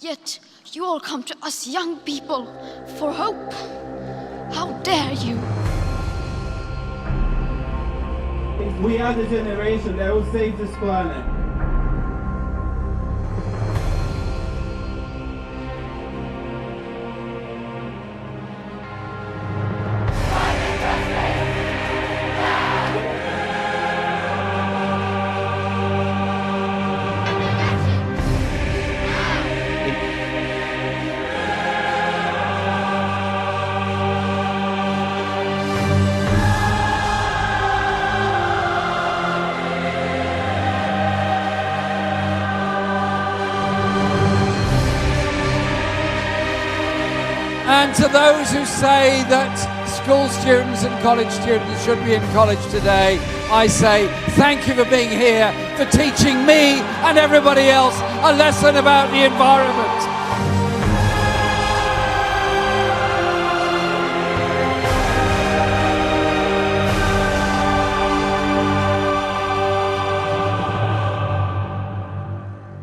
Yet you all come to us young people for hope. How dare you? We are the generation that will save this planet. And to those who say that school students and college students should be in college today, I say thank you for being here, for teaching me and everybody else a lesson about the environment.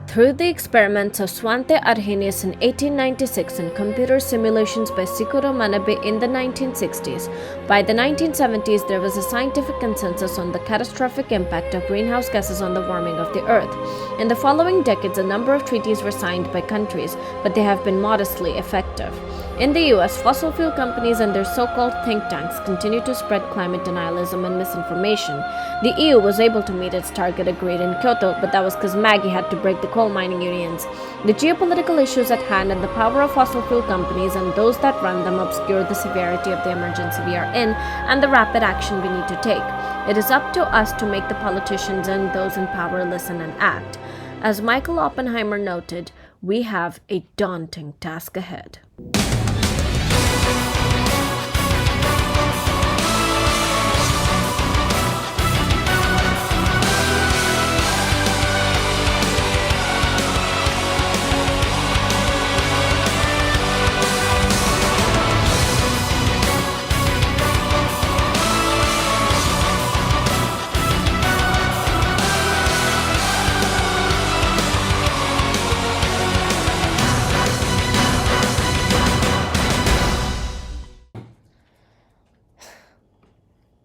Through the experiments of Svante Arrhenius in 1896 and computer simulations by Siguro Manabe in the 1960s, by the 1970s there was a scientific consensus on the catastrophic impact of greenhouse gases on the warming of the Earth. In the following decades, a number of treaties were signed by countries, but they have been modestly effective. In the US, fossil fuel companies and their so-called think tanks continue to spread climate denialism and misinformation. The EU was able to meet its target agreed in Kyoto, but that was because Maggie had to break the coal mining unions. The geopolitical issues at hand and the power of fossil fuel companies and those that run them obscure the severity of the emergency we are in and the rapid action we need to take. It is up to us to make the politicians and those in power listen and act. As Michael Oppenheimer noted, we have a daunting task ahead.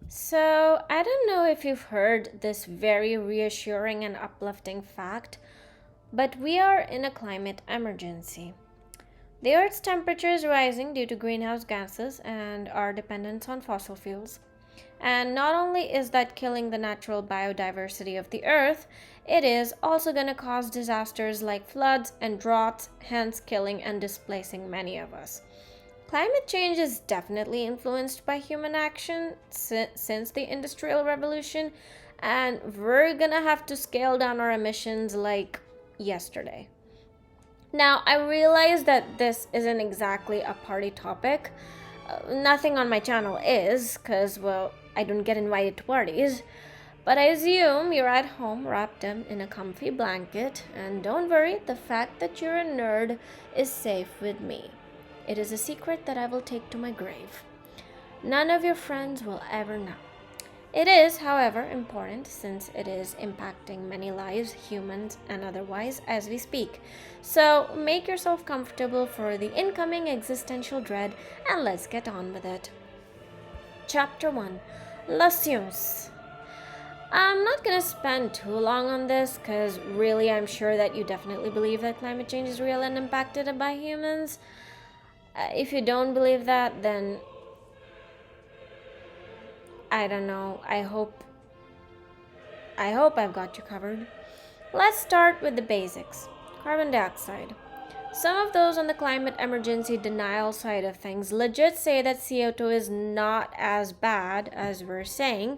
So, I don't know if you've heard this very reassuring and uplifting fact, but we are in a climate emergency. The Earth's temperature is rising due to greenhouse gases and our dependence on fossil fuels. And not only is that killing the natural biodiversity of the Earth, it is also going to cause disasters like floods and droughts, hence killing and displacing many of us. Climate change is definitely influenced by human action since the Industrial Revolution, and we're gonna have to scale down our emissions like yesterday. Now, I realize that this isn't exactly a party topic. Nothing on my channel is, because, well, I don't get invited to parties. But I assume you're at home wrapped in a comfy blanket, and don't worry, the fact that you're a nerd is safe with me. It is a secret that I will take to my grave. None of your friends will ever know. It is, however, important since it is impacting many lives, humans and otherwise, as we speak. So make yourself comfortable for the incoming existential dread and let's get on with it. Chapter 1. La Science. I'm not going to spend too long on this because really I'm sure that you definitely believe that climate change is real and impacted by humans. If you don't believe that, then I don't know. I hope I've got you covered. Let's start with the basics. Carbon dioxide. Some of those on the climate emergency denial side of things legit say that CO2 is not as bad as we're saying.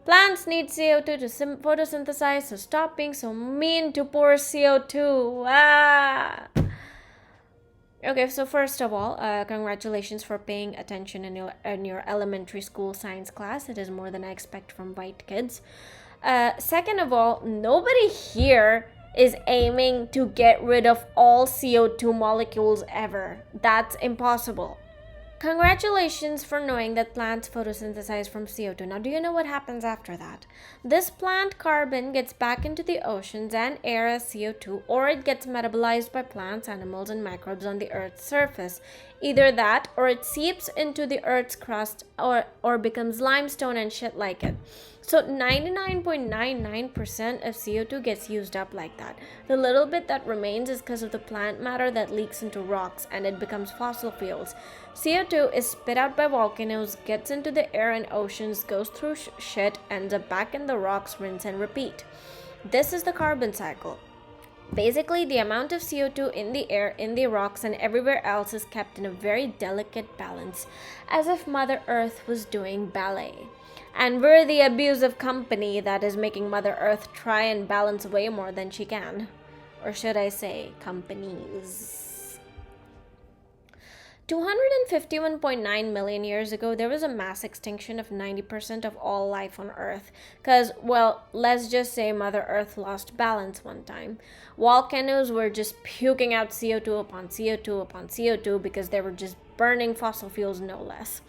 Plants need CO2 to photosynthesize, so stop being so mean to poor CO2. Okay, so first of all, congratulations for paying attention in your elementary school science class. It is more than I expect from white kids. Second of all, nobody here is aiming to get rid of all CO2 molecules ever. That's impossible. Congratulations for knowing that plants photosynthesize from CO2. Now, do you know what happens after that? This plant carbon gets back into the oceans and air as CO2, or it gets metabolized by plants, animals, and microbes on the Earth's surface. Either that, or it seeps into the Earth's crust, or becomes limestone and shit like it. So 99.99% of CO2 gets used up like that. The little bit that remains is because of the plant matter that leaks into rocks and it becomes fossil fuels. CO2 is spit out by volcanoes, gets into the air and oceans, goes through shit, ends up back in the rocks, rinse and repeat. This is the carbon cycle. Basically, the amount of CO2 in the air, in the rocks, and everywhere else is kept in a very delicate balance, as if Mother Earth was doing ballet. And we're the abusive company that is making Mother Earth try and balance way more than she can. Or should I say, companies. 251.9 million years ago, there was a mass extinction of 90% of all life on Earth. Because, well, let's just say Mother Earth lost balance one time. Volcanoes were just puking out CO2 upon CO2 upon CO2 because they were just burning fossil fuels, no less.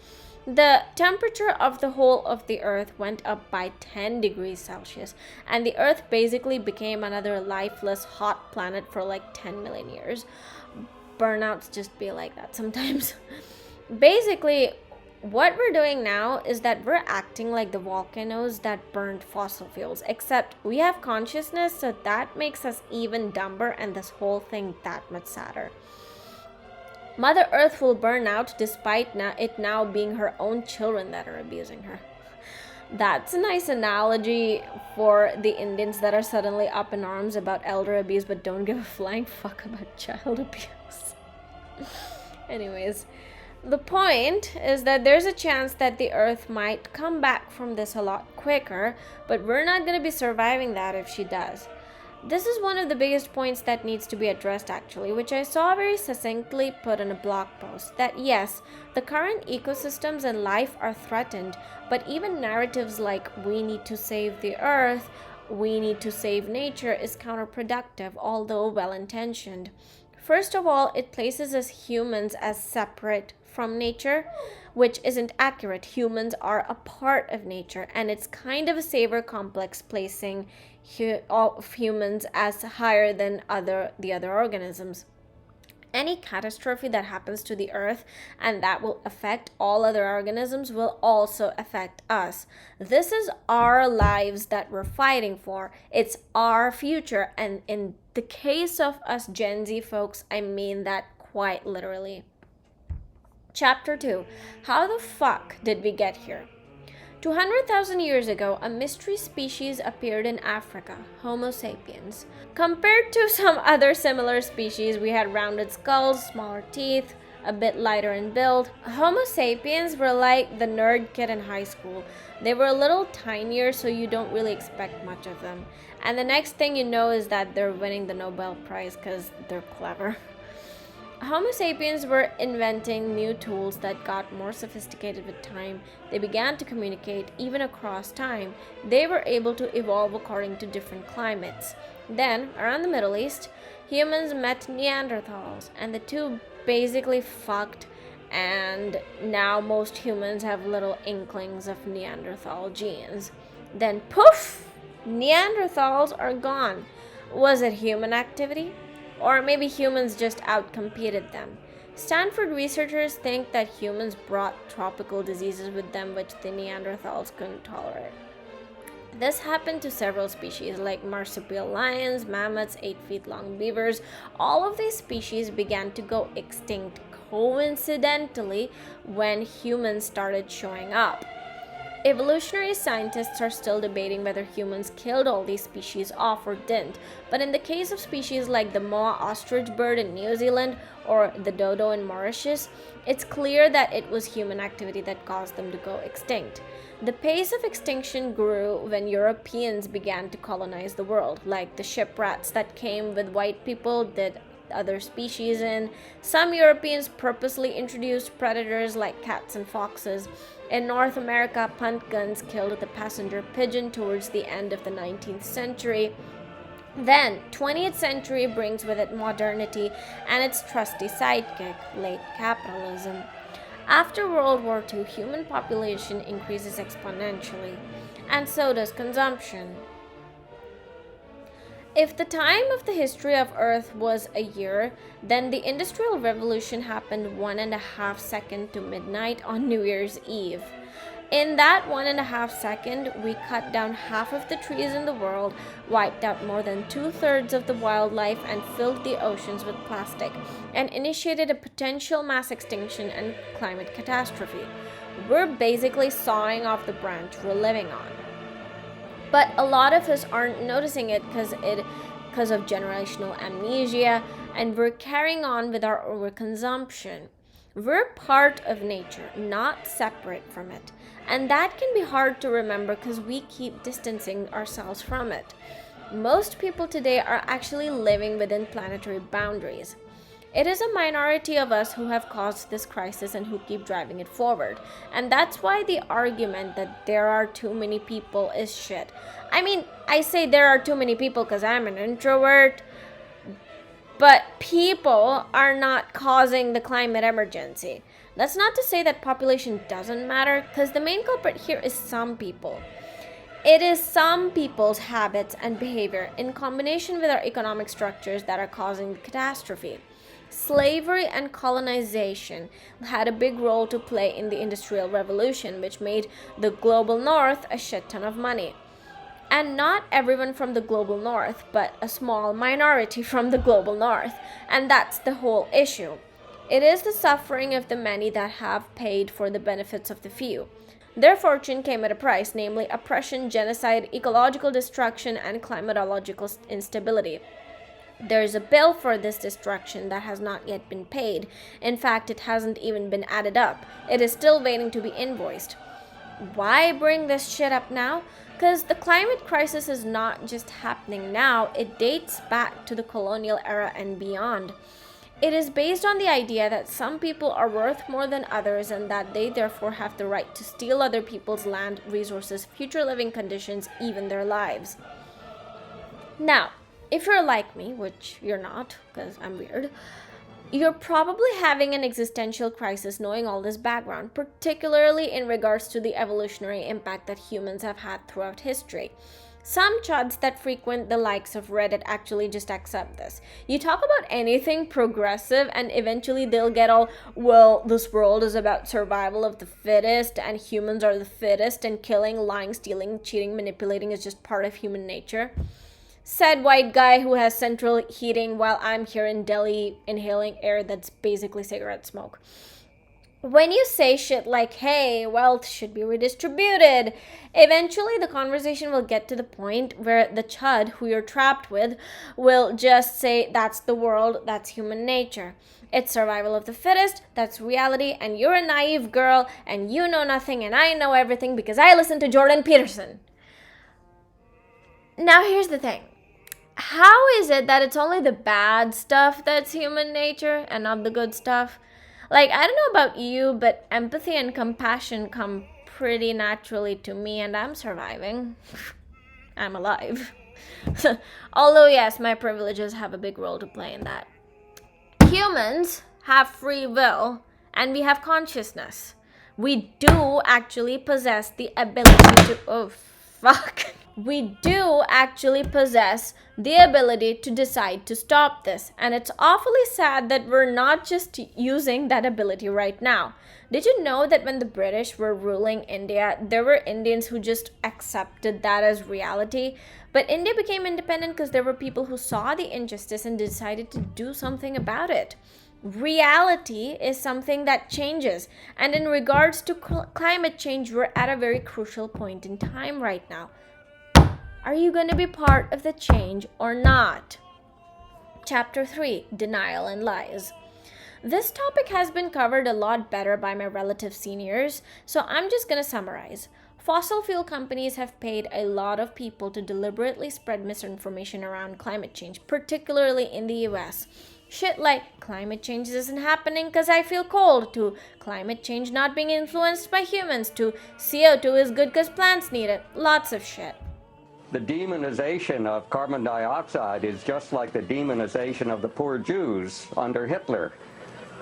The temperature of the whole of the Earth went up by 10 degrees Celsius, and the Earth basically became another lifeless hot planet for like 10 million years. Burnouts just be like that sometimes. Basically, what we're doing now is that we're acting like the volcanoes that burned fossil fuels, except we have consciousness, so that makes us even dumber and this whole thing that much sadder. Mother Earth will burn out despite it now being her own children that are abusing her. That's a nice analogy for the Indians that are suddenly up in arms about elder abuse but don't give a flying fuck about child abuse. Anyways, the point is that there's a chance that the Earth might come back from this a lot quicker, but we're not going to be surviving that if she does. This is one of the biggest points that needs to be addressed actually, which I saw very succinctly put in a blog post, that yes, the current ecosystems and life are threatened, but even narratives like we need to save the Earth, we need to save nature is counterproductive, although well-intentioned. First of all, it places us humans as separate from nature, which isn't accurate. Humans are a part of nature, and it's kind of a savior complex placing humans as higher than the other organisms. Any catastrophe that happens to the Earth and that will affect all other organisms will also affect us. This is our lives that we're fighting for. It's our future, and in the case of us Gen Z folks, I mean that quite literally. Chapter 2. How the fuck did we get here? 200,000 years ago, a mystery species appeared in Africa, Homo sapiens. Compared to some other similar species, we had rounded skulls, smaller teeth, a bit lighter in build. Homo sapiens were like the nerd kid in high school. They were a little tinier, so you don't really expect much of them. And the next thing you know is that they're winning the Nobel Prize because they're clever. Homo sapiens were inventing new tools that got more sophisticated with time. They began to communicate even across time. They were able to evolve according to different climates. Then, around the Middle East, humans met Neanderthals, and the two basically fucked, and now most humans have little inklings of Neanderthal genes. Then poof! Neanderthals are gone. Was it human activity? Or maybe humans just outcompeted them. Stanford researchers think that humans brought tropical diseases with them which the Neanderthals couldn't tolerate. This happened to several species like marsupial lions, mammoths, 8-feet-long beavers. All of these species began to go extinct coincidentally when humans started showing up. Evolutionary scientists are still debating whether humans killed all these species off or didn't, but in the case of species like the moa ostrich bird in New Zealand or the dodo in Mauritius, it's clear that it was human activity that caused them to go extinct. The pace of extinction grew when Europeans began to colonize the world, like the ship rats that came with white people did other species in. Some Europeans purposely introduced predators like cats and foxes. In North America, punt guns killed the passenger pigeon towards the end of the 19th century. Then, 20th century brings with it modernity and its trusty sidekick, late capitalism. After World War II, human population increases exponentially, and so does consumption. If the time of the history of Earth was a year, then the Industrial Revolution happened 1.5 seconds to midnight on New Year's Eve. In that 1.5 seconds, we cut down half of the trees in the world, wiped out more than 2/3 of the wildlife, and filled the oceans with plastic, and initiated a potential mass extinction and climate catastrophe. We're basically sawing off the branch we're living on. But a lot of us aren't noticing it because of generational amnesia, and we're carrying on with our overconsumption. We're part of nature, not separate from it. And that can be hard to remember because we keep distancing ourselves from it. Most people today are actually living within planetary boundaries. It is a minority of us who have caused this crisis and who keep driving it forward. And that's why the argument that there are too many people is shit. I mean, I say there are too many people because I'm an introvert, but people are not causing the climate emergency. That's not to say that population doesn't matter, because the main culprit here is some people. It is some people's habits and behavior in combination with our economic structures that are causing the catastrophe. Slavery and colonization had a big role to play in the Industrial Revolution, which made the global north a shit ton of money. And not everyone from the global north, but a small minority from the global north. And that's the whole issue. It is the suffering of the many that have paid for the benefits of the few. Their fortune came at a price, namely oppression, genocide, ecological destruction, and climatological instability. There is a bill for this destruction that has not yet been paid. In fact, it hasn't even been added up. It is still waiting to be invoiced. Why bring this shit up now? Because the climate crisis is not just happening now, it dates back to the colonial era and beyond. It is based on the idea that some people are worth more than others and that they therefore have the right to steal other people's land, resources, future living conditions, even their lives. Now, if you're like me, which you're not, because I'm weird, you're probably having an existential crisis knowing all this background, particularly in regards to the evolutionary impact that humans have had throughout history. Some chuds that frequent the likes of Reddit actually just accept this. You talk about anything progressive and eventually they'll get all, well, this world is about survival of the fittest and humans are the fittest and killing, lying, stealing, cheating, manipulating is just part of human nature. Said white guy who has central heating while I'm here in Delhi inhaling air that's basically cigarette smoke. When you say shit like, hey, wealth should be redistributed, eventually the conversation will get to the point where the chud who you're trapped with will just say, that's the world, that's human nature. It's survival of the fittest, that's reality, and you're a naive girl, and you know nothing, and I know everything because I listen to Jordan Peterson. Now here's the thing. How is it that it's only the bad stuff that's human nature and not the good stuff? Like, I don't know about you, but empathy and compassion come pretty naturally to me, and I'm surviving. I'm alive. Although, yes, my privileges have a big role to play in that. Humans have free will, and we have consciousness. We do actually possess the ability to... Oh, fuck. We do actually possess the ability to decide to stop this. And it's awfully sad that we're not just using that ability right now. Did you know that when the British were ruling India, there were Indians who just accepted that as reality? But India became independent because there were people who saw the injustice and decided to do something about it. Reality is something that changes. And in regards to climate change, we're at a very crucial point in time right now. Are you going to be part of the change or not? Chapter 3, Denial and Lies. This topic has been covered a lot better by my relative seniors, so I'm just going to summarize. Fossil fuel companies have paid a lot of people to deliberately spread misinformation around climate change, particularly in the US. Shit like, climate change isn't happening because I feel cold, to climate change not being influenced by humans, to CO2 is good because plants need it. Lots of shit. The demonization of carbon dioxide is just like the demonization of the poor Jews under Hitler.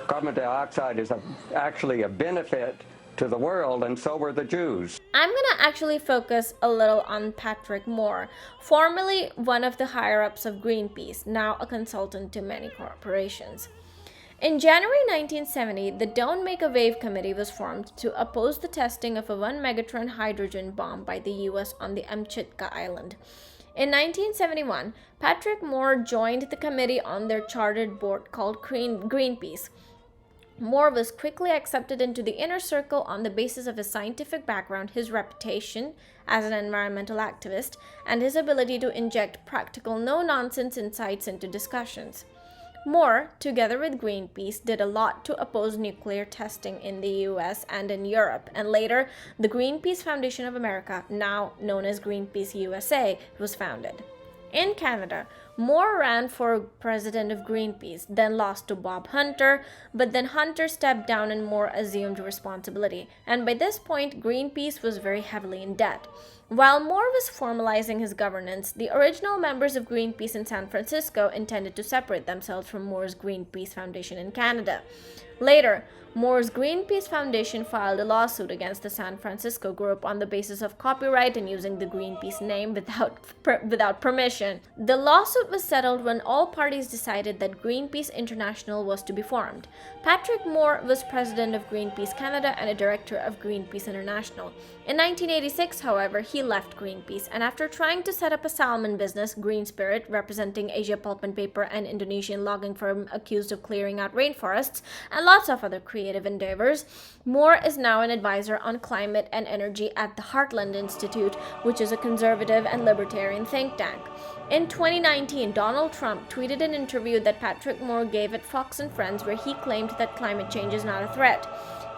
carbon dioxide is actually a benefit to the world, and so were the Jews. I'm gonna actually focus a little on Patrick Moore, formerly one of the higher-ups of Greenpeace, now a consultant to many corporations. In January 1970, the Don't Make a Wave Committee was formed to oppose the testing of a 1 megatron hydrogen bomb by the US on the Amchitka Island. In 1971, Patrick Moore joined the committee on their chartered board called Greenpeace. Moore was quickly accepted into the inner circle on the basis of his scientific background, his reputation as an environmental activist, and his ability to inject practical, no-nonsense insights into discussions. Moore, together with Greenpeace, did a lot to oppose nuclear testing in the US and in Europe, and later, the Greenpeace Foundation of America, now known as Greenpeace USA, was founded. In Canada, Moore ran for president of Greenpeace, then lost to Bob Hunter, but then Hunter stepped down and Moore assumed responsibility, and by this point, Greenpeace was very heavily in debt. While Moore was formalizing his governance, the original members of Greenpeace in San Francisco intended to separate themselves from Moore's Greenpeace Foundation in Canada. Later, Moore's Greenpeace Foundation filed a lawsuit against the San Francisco group on the basis of copyright and using the Greenpeace name without permission. The lawsuit was settled when all parties decided that Greenpeace International was to be formed. Patrick Moore was president of Greenpeace Canada and a director of Greenpeace International. In 1986, however, he left Greenpeace, and after trying to set up a salmon business, Green Spirit, representing Asia Pulp and Paper, an Indonesian logging firm accused of clearing out rainforests, and lots of other creative endeavors, Moore is now an advisor on climate and energy at the Heartland Institute, which is a conservative and libertarian think tank. In 2019, Donald Trump tweeted an interview that Patrick Moore gave at Fox & Friends where he claimed that climate change is not a threat.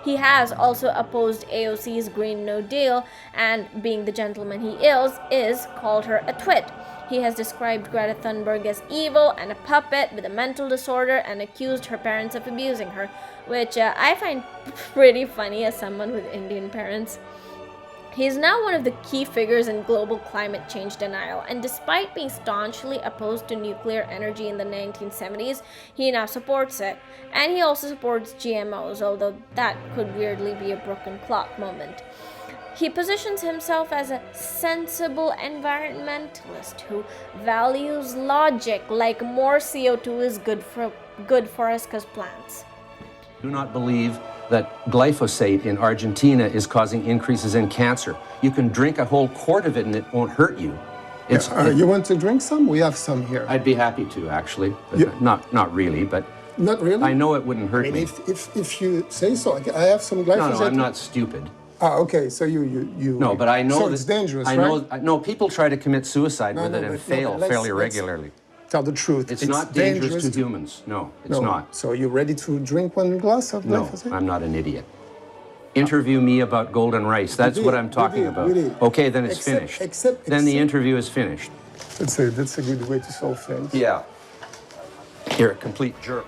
He has also opposed AOC's Green No Deal and, being the gentleman he is called her a twit. He has described Greta Thunberg as evil and a puppet with a mental disorder and accused her parents of abusing her, which I find pretty funny as someone with Indian parents. He is now one of the key figures in global climate change denial, and despite being staunchly opposed to nuclear energy in the 1970s, he now supports it. And he also supports GMOs, although that could weirdly be a broken clock moment. He positions himself as a sensible environmentalist who values logic, like more CO2 is good for us because plants. Do not believe that glyphosate in Argentina is causing increases in cancer. You can drink a whole quart of it and it won't hurt you. You want to drink some? We have some here. I'd be happy to, actually. But not really, but not really? I know it wouldn't hurt me. If you say so, I have some glyphosate. No, I'm not stupid. Okay, so you. No, but I know so it's dangerous, right? No, people try to commit suicide with it and fail fairly regularly. Tell the truth. It's not dangerous to humans. No, it's not. So you're ready to drink one glass of glyphosate? No, I'm not an idiot. Interview me about golden rice. That's what I'm talking about. Okay, then it's finished. Then the interview is finished. That's a good way to solve things. Yeah. You're a complete jerk.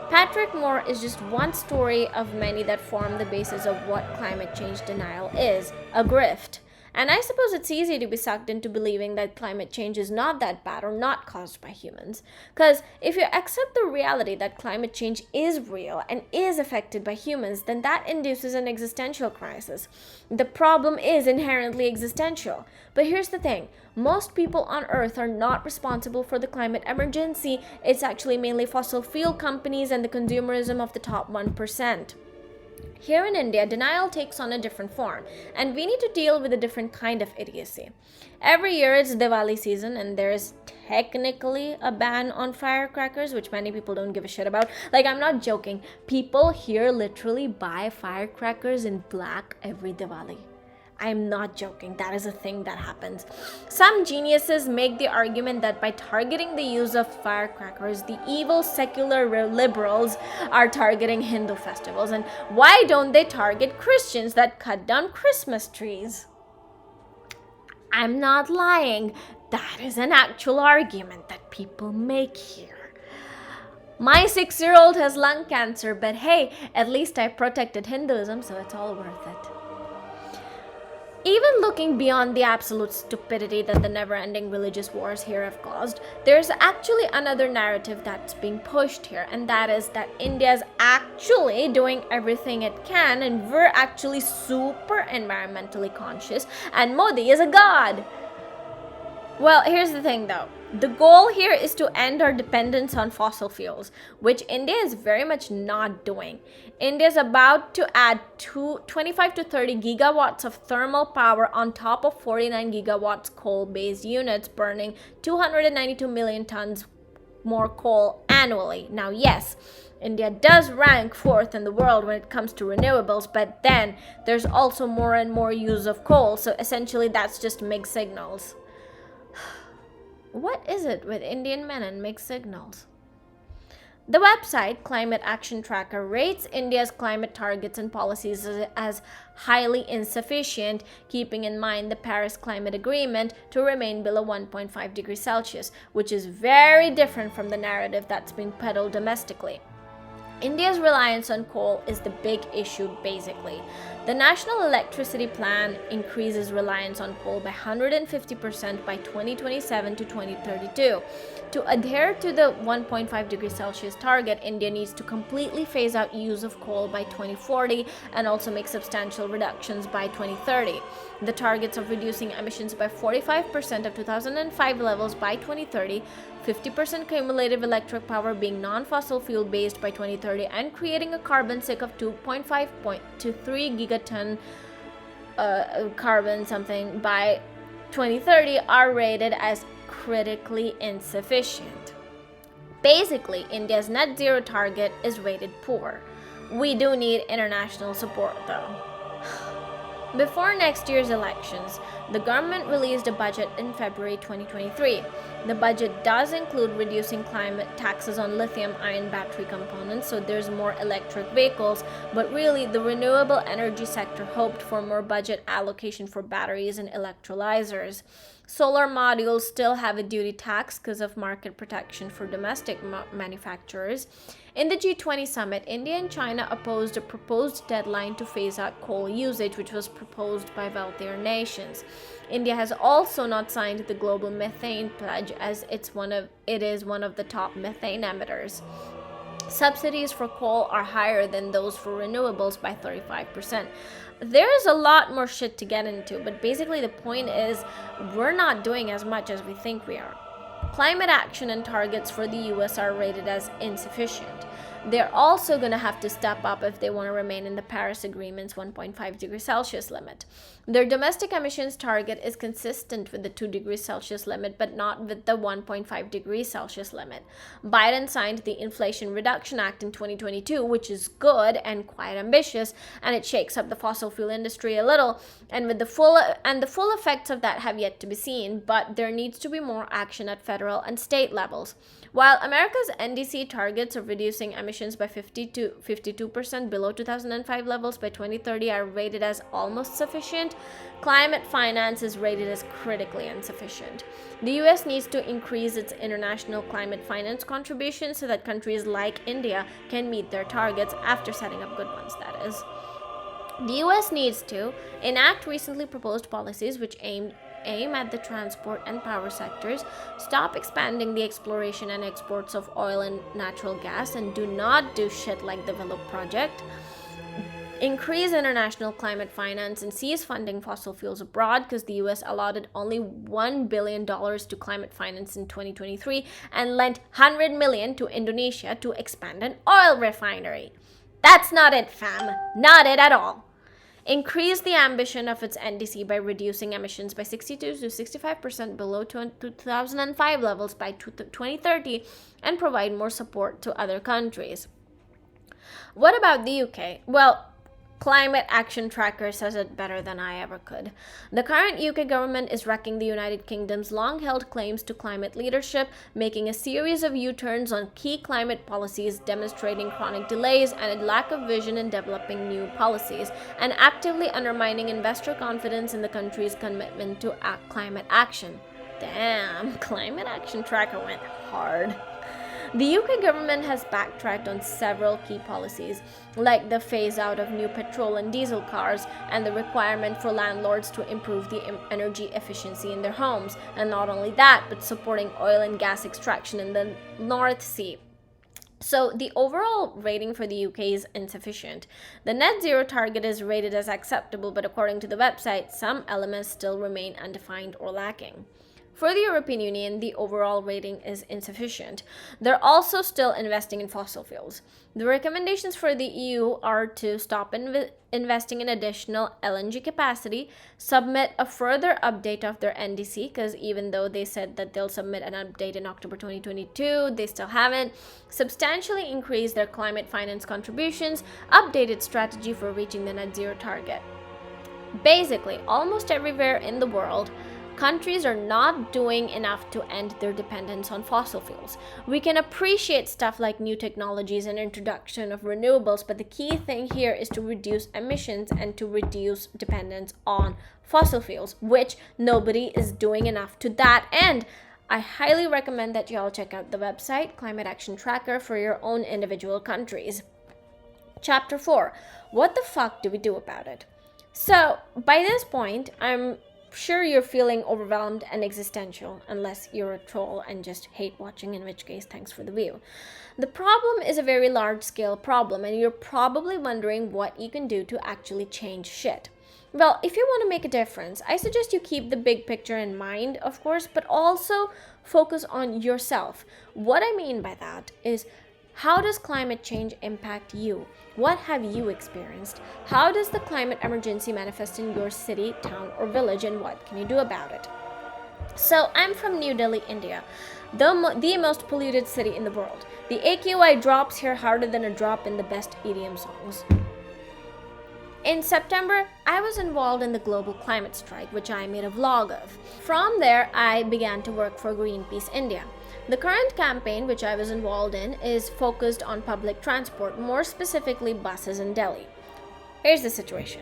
Patrick Moore is just one story of many that form the basis of what climate change denial is, a grift. And I suppose it's easy to be sucked into believing that climate change is not that bad or not caused by humans. Because if you accept the reality that climate change is real and is affected by humans, then that induces an existential crisis. The problem is inherently existential. But here's the thing, most people on Earth are not responsible for the climate emergency. It's actually mainly fossil fuel companies and the consumerism of the top 1%. Here in India, denial takes on a different form, and we need to deal with a different kind of idiocy. Every year it's Diwali season, and there is technically a ban on firecrackers, which many people don't give a shit about. Like, I'm not joking. People here literally buy firecrackers in black every Diwali. I'm not joking. That is a thing that happens. Some geniuses make the argument that by targeting the use of firecrackers, the evil secular liberals are targeting Hindu festivals. And why don't they target Christians that cut down Christmas trees? I'm not lying. That is an actual argument that people make here. My 6-year-old has lung cancer, but hey, at least I protected Hinduism, so it's all worth it. Even looking beyond the absolute stupidity that the never-ending religious wars here have caused, there's actually another narrative that's being pushed here, and that is that India's actually doing everything it can and we're actually super environmentally conscious and Modi is a god. Well, here's the thing though. The goal here is to end our dependence on fossil fuels, which India is very much not doing. India is about to add 25 to 30 gigawatts of thermal power on top of 49 gigawatts coal-based units, burning 292 million tons more coal annually. Now, yes, India does rank 4th in the world when it comes to renewables, but then there's also more and more use of coal, so essentially that's just mixed signals. What is it with Indian men and mixed signals? The website Climate Action Tracker rates India's climate targets and policies as highly insufficient, keeping in mind the Paris Climate Agreement to remain below 1.5 degrees Celsius, which is very different from the narrative that's being peddled domestically. India's reliance on coal is the big issue, basically. The National Electricity Plan increases reliance on coal by 150% by 2027 to 2032. To adhere to the 1.5 degrees Celsius target, India needs to completely phase out use of coal by 2040 and also make substantial reductions by 2030. The targets of reducing emissions by 45% of 2005 levels by 2030, 50% cumulative electric power being non-fossil fuel based by 2030, and creating a carbon sink of 2.5 to 3 gigaton carbon something by 2030 are rated as critically insufficient. Basically, India's net zero target is rated poor. We do need international support though. Before next year's elections, the government released a budget in February 2023. The budget does include reducing climate taxes on lithium-ion battery components, so there's more electric vehicles, but really the renewable energy sector hoped for more budget allocation for batteries and electrolyzers. Solar modules still have a duty tax because of market protection for domestic manufacturers. In the G20 summit, India and China opposed a proposed deadline to phase out coal usage, which was proposed by wealthier nations. India has also not signed the global methane pledge, as it is one of the top methane emitters. Subsidies for coal are higher than those for renewables by 35%. There is a lot more shit to get into, but basically the point is we're not doing as much as we think we are. Climate action and targets for the US are rated as insufficient. They're also going to have to step up if they want to remain in the Paris Agreement's 1.5 degrees Celsius limit. Their domestic emissions target is consistent with the 2 degrees Celsius limit, but not with the 1.5 degrees Celsius limit. Biden signed the Inflation Reduction Act in 2022, which is good and quite ambitious, and it shakes up the fossil fuel industry a little, and the full effects of that have yet to be seen, but there needs to be more action at federal and state levels. While America's NDC targets of reducing emissions by 50 to 52% below 2005 levels by 2030 are rated as almost sufficient, climate finance is rated as critically insufficient. The US needs to increase its international climate finance contributions so that countries like India can meet their targets after setting up good ones, that is. The US needs to enact recently proposed policies which aim at the transport and power sectors, stop expanding the exploration and exports of oil and natural gas, and do not do shit like the Velo project, increase international climate finance and cease funding fossil fuels abroad, because the US allotted only $1 billion to climate finance in 2023 and lent $100 million to Indonesia to expand an oil refinery. That's not it, fam. Not it at all. Increase the ambition of its NDC by reducing emissions by 62 to 65% below 2005 levels by 2030 and provide more support to other countries. What about the UK? Well, Climate Action Tracker says it better than I ever could. The current UK government is wrecking the United Kingdom's long-held claims to climate leadership, making a series of U-turns on key climate policies, demonstrating chronic delays and a lack of vision in developing new policies, and actively undermining investor confidence in the country's commitment to climate action. Damn, Climate Action Tracker went hard. The UK government has backtracked on several key policies, like the phase out of new petrol and diesel cars and the requirement for landlords to improve the energy efficiency in their homes, and not only that, but supporting oil and gas extraction in the North Sea. So the overall rating for the UK is insufficient. The net zero target is rated as acceptable, but according to the website, some elements still remain undefined or lacking. For the European Union, the overall rating is insufficient. They're also still investing in fossil fuels. The recommendations for the EU are to stop investing in additional LNG capacity, submit a further update of their NDC, because even though they said that they'll submit an update in October 2022, they still haven't, substantially increase their climate finance contributions, updated strategy for reaching the net zero target. Basically, almost everywhere in the world, countries are not doing enough to end their dependence on fossil fuels. We can appreciate stuff like new technologies and introduction of renewables, but the key thing here is to reduce emissions and to reduce dependence on fossil fuels, which nobody is doing enough to that end. I highly recommend that you all check out the website, Climate Action Tracker, for your own individual countries. Chapter 4. What the fuck do we do about it? So, by this point, I'm sure you're feeling overwhelmed and existential, unless you're a troll and just hate watching, in which case, thanks for the view. The problem is a very large-scale problem, and you're probably wondering what you can do to actually change shit. Well, if you want to make a difference, I suggest you keep the big picture in mind, of course, but also focus on yourself. What I mean by that is, how does climate change impact you? What have you experienced? How does the climate emergency manifest in your city, town, or village, and what can you do about it? So, I'm from New Delhi, India, the most polluted city in the world. The AQI drops here harder than a drop in the best EDM songs. In September, I was involved in the global climate strike, which I made a vlog of. From there, I began to work for Greenpeace India. The current campaign, which I was involved in, is focused on public transport, more specifically buses in Delhi. Here's the situation.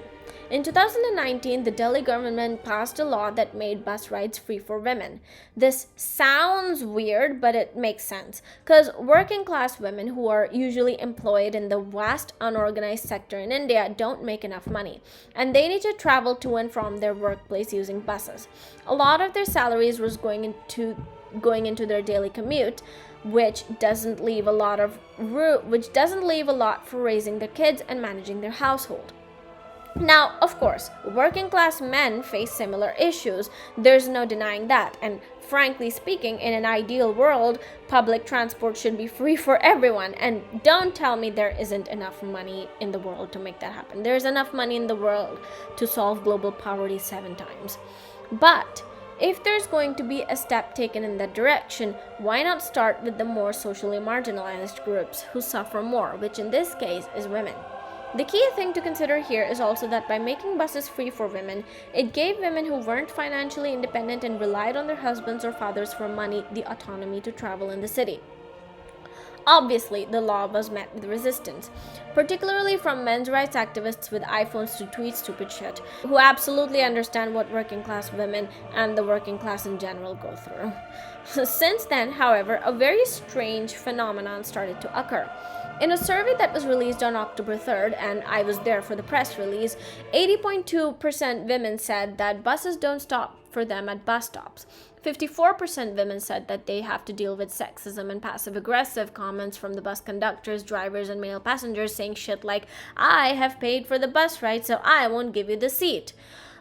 In 2019, the Delhi government passed a law that made bus rides free for women. This sounds weird, but it makes sense, because working class women who are usually employed in the vast unorganized sector in India don't make enough money, and they need to travel to and from their workplace using buses. A lot of their salaries was going into their daily commute, which doesn't leave a lot for raising their kids and managing their household. Now, of course, working class men face similar issues. There's no denying that. And frankly speaking, in an ideal world, public transport should be free for everyone. And don't tell me there isn't enough money in the world to make that happen. There's enough money in the world to solve global poverty 7 times. But if there's going to be a step taken in that direction, why not start with the more socially marginalized groups who suffer more, which in this case is women? The key thing to consider here is also that by making buses free for women, it gave women who weren't financially independent and relied on their husbands or fathers for money the autonomy to travel in the city. Obviously, the law was met with resistance, particularly from men's rights activists with iPhones to tweet stupid shit, who absolutely understand what working class women and the working class in general go through. Since then, however, a very strange phenomenon started to occur. In a survey that was released on October 3rd, and I was there for the press release, 80.2% women said that buses don't stop for them at bus stops. 54% women said that they have to deal with sexism and passive-aggressive comments from the bus conductors, drivers, and male passengers saying shit like, "I have paid for the bus ride, so I won't give you the seat."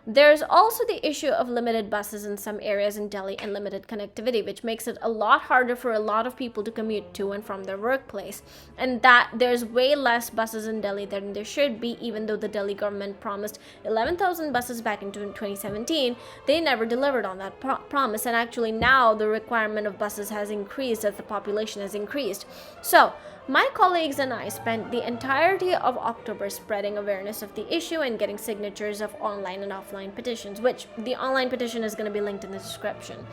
There's also the issue of limited buses in some areas in Delhi and limited connectivity, which makes it a lot harder for a lot of people to commute to and from their workplace. And that there's way less buses in Delhi than there should be, even though the Delhi government promised 11,000 buses back in 2017. They never delivered on that promise, and actually now the requirement of buses has increased as the population has increased. So, my colleagues and I spent the entirety of October spreading awareness of the issue and getting signatures of online and offline petitions, which the online petition is going to be linked in the description.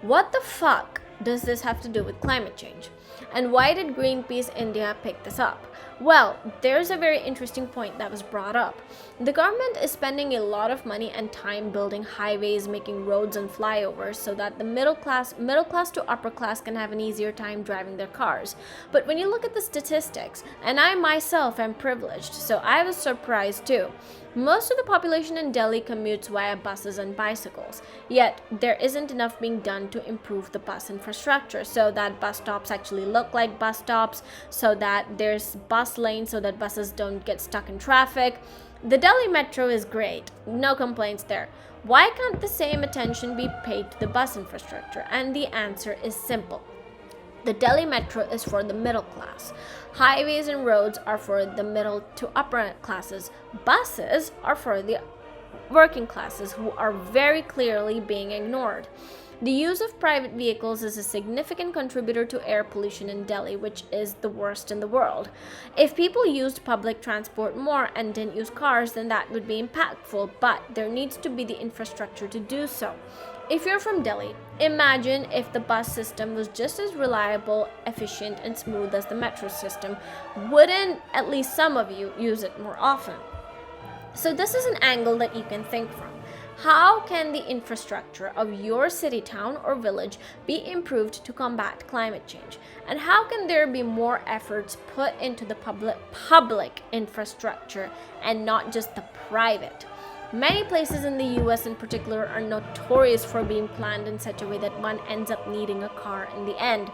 What the fuck does this have to do with climate change? And why did Greenpeace India pick this up? Well, there's a very interesting point that was brought up. The government is spending a lot of money and time building highways, making roads and flyovers so that the middle class to upper class can have an easier time driving their cars. But when you look at the statistics, and I myself am privileged, so I was surprised too. Most of the population in Delhi commutes via buses and bicycles, yet there isn't enough being done to improve the bus infrastructure so that bus stops actually look like bus stops, so that there's bus lanes so that buses don't get stuck in traffic. The Delhi metro is great, no complaints there. Why can't the same attention be paid to the bus infrastructure? And the answer is simple. The Delhi metro is for the middle class. Highways and roads are for the middle to upper classes. Buses are for the working classes, who are very clearly being ignored. The use of private vehicles is a significant contributor to air pollution in Delhi, which is the worst in the world. If people used public transport more and didn't use cars, then that would be impactful, but there needs to be the infrastructure to do so. If you're from Delhi, imagine if the bus system was just as reliable, efficient, and smooth as the metro system. Wouldn't at least some of you use it more often? So this is an angle that you can think from. How can the infrastructure of your city, town, or village be improved to combat climate change? And how can there be more efforts put into the public infrastructure and not just the private? Many places in the US in particular are notorious for being planned in such a way that one ends up needing a car in the end.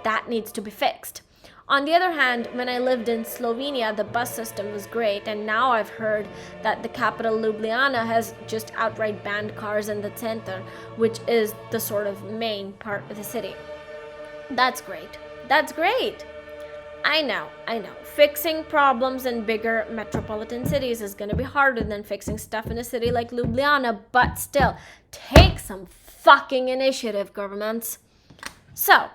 That needs to be fixed. On the other hand, when I lived in Slovenia, the bus system was great, and now I've heard that the capital Ljubljana has just outright banned cars in the center, which is the sort of main part of the city. That's great. That's great. I know. Fixing problems in bigger metropolitan cities is going to be harder than fixing stuff in a city like Ljubljana, but still, take some fucking initiative, governments. So,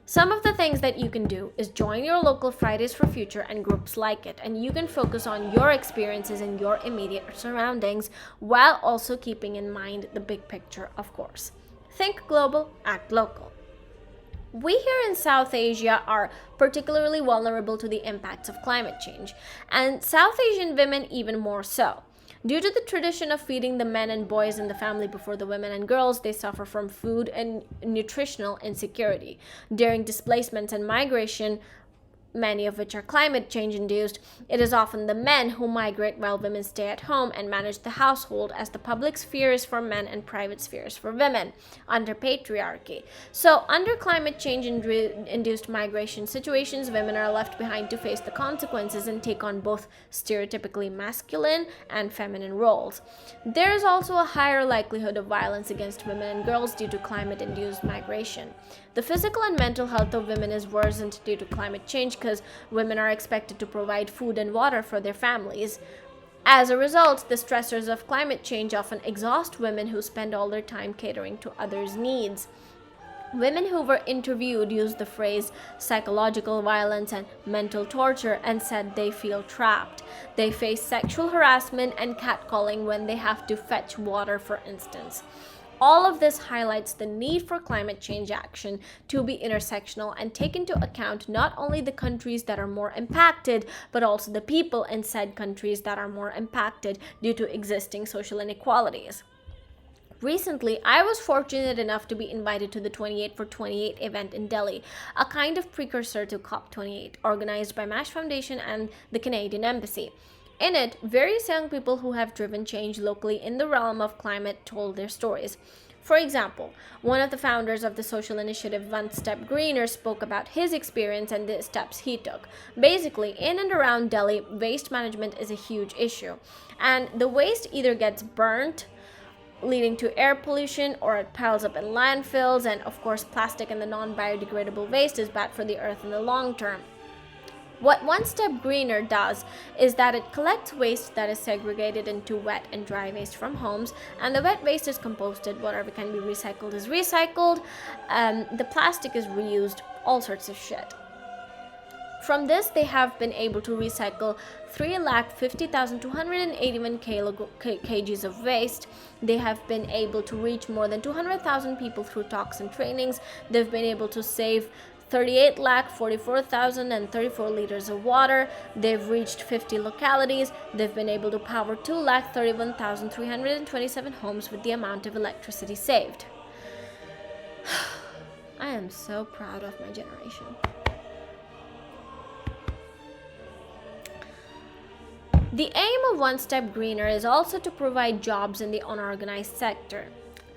some of the things that you can do is join your local Fridays for Future and groups like it, and you can focus on your experiences in your immediate surroundings while also keeping in mind the big picture, of course. Think global, act local. We here in South Asia are particularly vulnerable to the impacts of climate change, and South Asian women even more so. Due to the tradition of feeding the men and boys in the family before the women and girls, they suffer from food and nutritional insecurity. During displacements and migration, many of which are climate change induced, it is often the men who migrate while women stay at home and manage the household, as the public sphere is for men and private sphere is for women under patriarchy. So under climate change induced migration situations, women are left behind to face the consequences and take on both stereotypically masculine and feminine roles. There is also a higher likelihood of violence against women and girls due to climate induced migration. The physical and mental health of women is worsened due to climate change because women are expected to provide food and water for their families. As a result, the stressors of climate change often exhaust women who spend all their time catering to others' needs. Women who were interviewed used the phrase psychological violence and mental torture and said they feel trapped. They face sexual harassment and catcalling when they have to fetch water, for instance. All of this highlights the need for climate change action to be intersectional and take into account not only the countries that are more impacted, but also the people in said countries that are more impacted due to existing social inequalities. Recently, I was fortunate enough to be invited to the 28 for 28 event in Delhi, a kind of precursor to COP28, organized by MASH Foundation and the Canadian Embassy. In it, various young people who have driven change locally in the realm of climate told their stories. For example, one of the founders of the social initiative OneStepGreener spoke about his experience and the steps he took. Basically, in and around Delhi, waste management is a huge issue, and the waste either gets burnt, leading to air pollution, or it piles up in landfills, and of course plastic and the non-biodegradable waste is bad for the earth in the long term. What OneStepGreener does is that it collects waste that is segregated into wet and dry waste from homes, and the wet waste is composted, whatever can be recycled is recycled, the plastic is reused, all sorts of shit. From this, they have been able to recycle 350,281 kgs of waste. They have been able to reach more than 200,000 people through talks and trainings. They've been able to save 38,44,034 liters of water. They've reached 50 localities. They've been able to power 2,31,327 homes with the amount of electricity saved. I am so proud of my generation. The aim of OneStepGreener is also to provide jobs in the unorganized sector.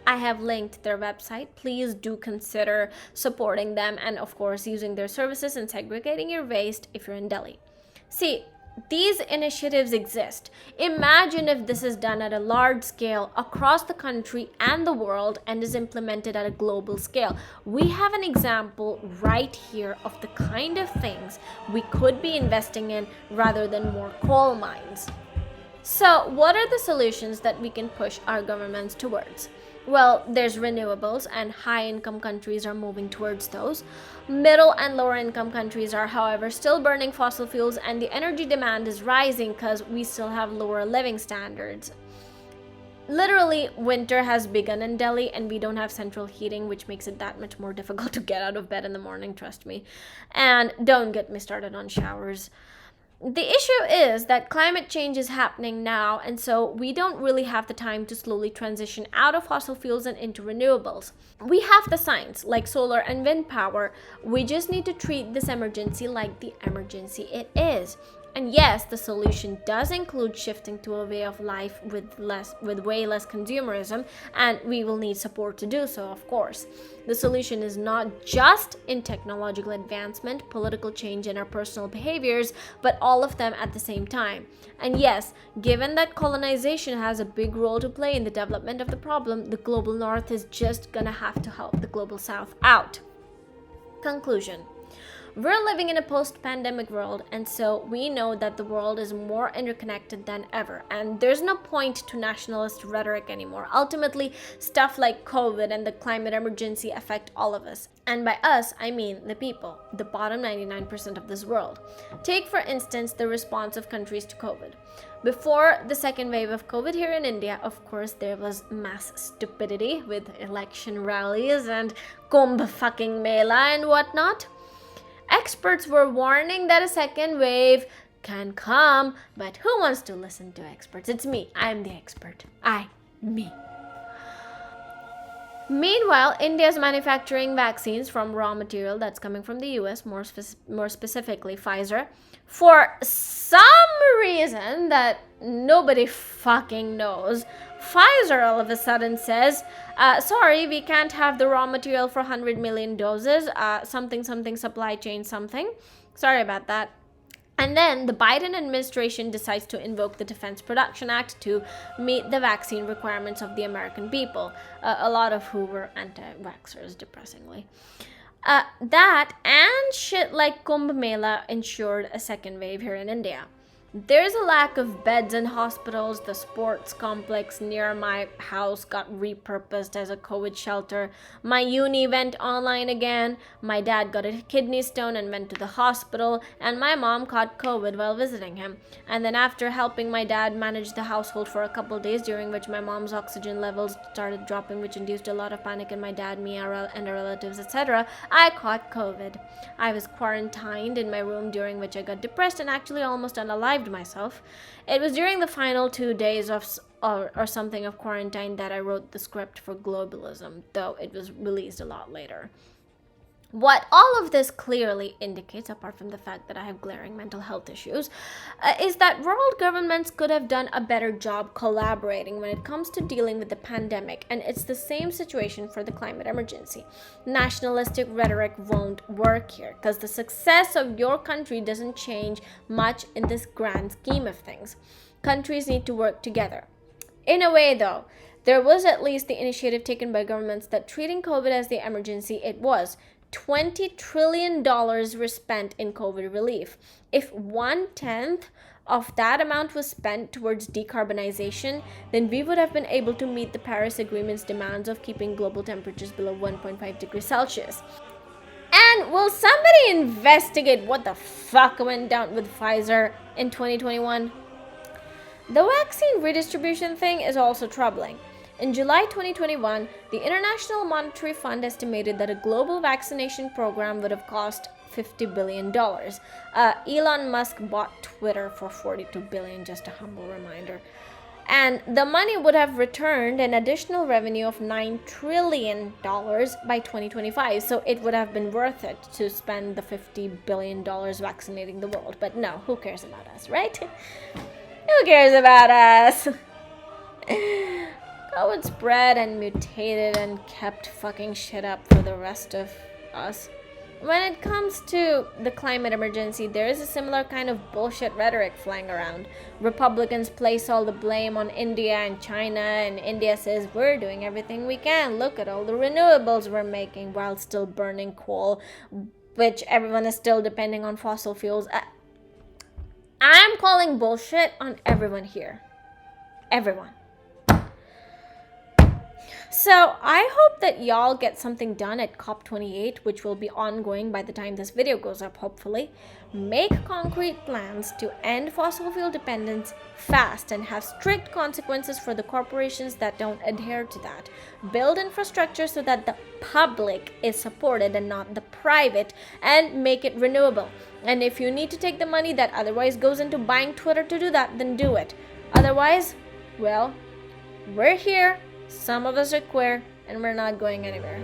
I have linked their website. Please do consider supporting them and, of course, using their services and segregating your waste if you're in Delhi. See, these initiatives exist. Imagine if this is done at a large scale across the country and the world and is implemented at a global scale. We have an example right here of the kind of things we could be investing in rather than more coal mines. So, what are the solutions that we can push our governments towards? Well, there's renewables, and high-income countries are moving towards those. Middle and lower-income countries are, however, still burning fossil fuels, and the energy demand is rising because we still have lower living standards. Literally, winter has begun in Delhi, and we don't have central heating, which makes it that much more difficult to get out of bed in the morning, trust me. And don't get me started on showers. The issue is that climate change is happening now, and so we don't really have the time to slowly transition out of fossil fuels and into renewables. We have the science, like solar and wind power. We just need to treat this emergency like the emergency it is. And yes, the solution does include shifting to a way of life with way less consumerism, and we will need support to do so, of course. The solution is not just in technological advancement, political change, and our personal behaviors, but all of them at the same time. And yes, given that colonization has a big role to play in the development of the problem, the global north is just gonna have to help the global south out. Conclusion. We're living in a post-pandemic world, and so we know that the world is more interconnected than ever, and there's no point to nationalist rhetoric anymore. Ultimately, stuff like COVID and the climate emergency affect all of us. And by us, I mean the people, the bottom 99% of this world. Take, for instance, the response of countries to COVID. Before the second wave of COVID here in India, of course, there was mass stupidity with election rallies and Kumbh fucking Mela and whatnot. Experts were warning that a second wave can come, but who wants to listen to experts? It's me. I'm the expert. Me. Meanwhile, India is manufacturing vaccines from raw material that's coming from the US, more specifically Pfizer, for some reason that nobody fucking knows. Pfizer all of a sudden says, sorry, we can't have the raw material for 100 million doses, something supply chain something. Sorry about that. And then the Biden administration decides to invoke the Defense Production Act to meet the vaccine requirements of the American people, a lot of who were anti-vaxxers, depressingly. That and shit like Kumbh Mela ensured a second wave here in India. There's a lack of beds in hospitals. The sports complex near my house got repurposed as a COVID shelter. My uni went online again. My dad got a kidney stone and went to the hospital. And my mom caught COVID while visiting him. And then after helping my dad manage the household for a couple days, during which my mom's oxygen levels started dropping, which induced a lot of panic in my dad, me, and our relatives, etc., I caught COVID. I was quarantined in my room, during which I got depressed and actually almost unalived myself. It was during the final 2 days or something of quarantine that I wrote the script for Globalism, though it was released a lot later. What all of this clearly indicates, apart from the fact that I have glaring mental health issues, is that world governments could have done a better job collaborating when it comes to dealing with the pandemic, and it's the same situation for the climate emergency. Nationalistic rhetoric won't work here, because the success of your country doesn't change much in this grand scheme of things. Countries need to work together. In a way, though, there was at least the initiative taken by governments that treating COVID as the emergency it was. $20 trillion were spent in COVID relief. If 1/10 of that amount was spent towards decarbonization, then we would have been able to meet the Paris Agreement's demands of keeping global temperatures below 1.5 degrees Celsius. And will somebody investigate what the fuck went down with Pfizer in 2021? The vaccine redistribution thing is also troubling. In July 2021, the International Monetary Fund estimated that a global vaccination program would have cost $50 billion. Elon Musk bought Twitter for $42 billion, just a humble reminder. And the money would have returned an additional revenue of $9 trillion by 2025. So it would have been worth it to spend the $50 billion vaccinating the world. But no, who cares about us, right? Who cares about us? COVID spread and mutated and kept fucking shit up for the rest of us. When it comes to the climate emergency, there is a similar kind of bullshit rhetoric flying around. Republicans place all the blame on India and China, and India says, we're doing everything we can. Look at all the renewables we're making while still burning coal, which everyone is still depending on fossil fuels. I'm calling bullshit on everyone here. Everyone. So I hope that y'all get something done at COP28, which will be ongoing by the time this video goes up, hopefully. Make concrete plans to end fossil fuel dependence fast and have strict consequences for the corporations that don't adhere to that. Build infrastructure so that the public is supported and not the private, and make it renewable. And if you need to take the money that otherwise goes into buying Twitter to do that, then do it. Otherwise, well, we're here. Some of us are queer, and we're not going anywhere.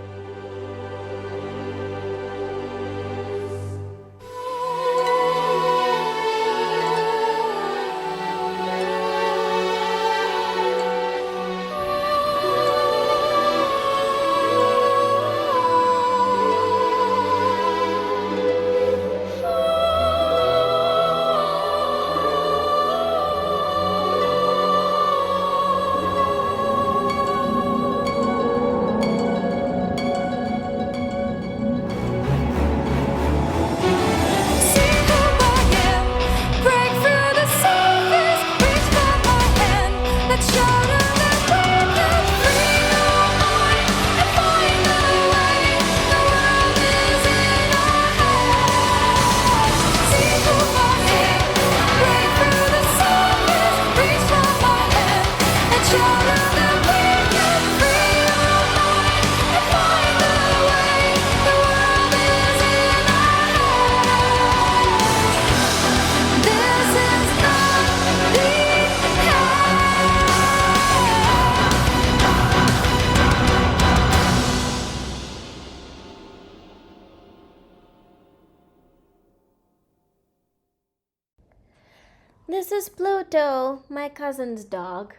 This is Pluto, my cousin's dog.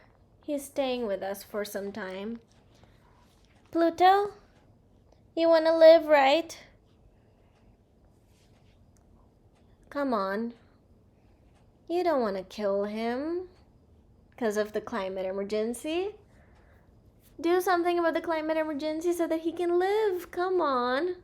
He's staying with us for some time. Pluto, you want to live, right? Come on. You don't want to kill him because of the climate emergency. Do something about the climate emergency so that he can live. Come on.